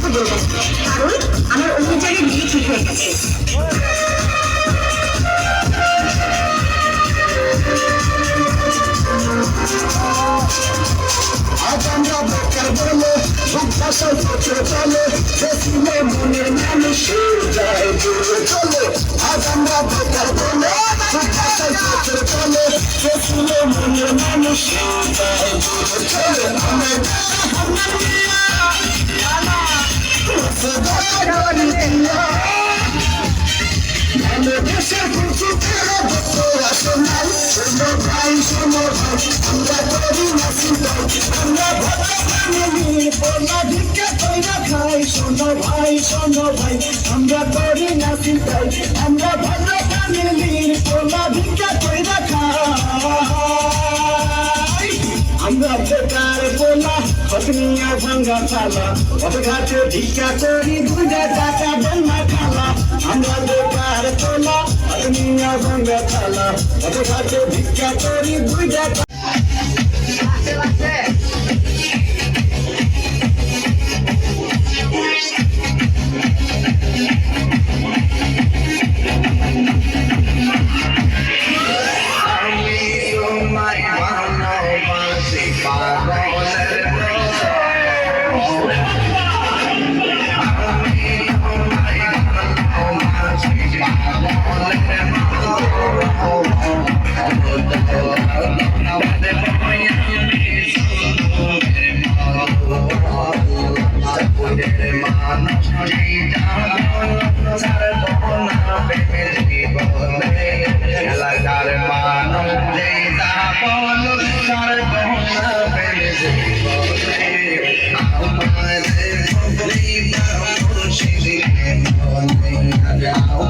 কথা বলবেন, কারণ আমার অভিযানের বিয়ে ঠিক হয়ে গেছে। আজ আমরা বেকার বলে ভাষায় চোখে চলে বেশিলে মনের মানুষ যায় দূরে চলে। আজ আমরা বেকার বলে ভাষায় চোখে চলে বেশিলে মনের মানুষ যায় দূরে চলে। দেশের কুচুতের আসে নাই শোনো ভাই শোনো ভাই আমরা করি না চিন্তাই আমরা ভালো ফ্যামিলির বলা ভিক্ষা কইরা খাই। শোনো ভাই শোনো ভাই আমরা করি না চিন্তাই আমরা ভালো ফ্যামিলির বলা ভিক্ষা কইরা খাই। আমরা বেকার বলা হতনিয়া ভাঙ্গা থালা ঘাটে ভিক্ষা করি 2 টাকা বন্যা খালা। আমরা বেকার বলা হতনিয়া ভাঙ্গা থালা ঘাটে ভিক্ষা করি 2 টাকা। I'm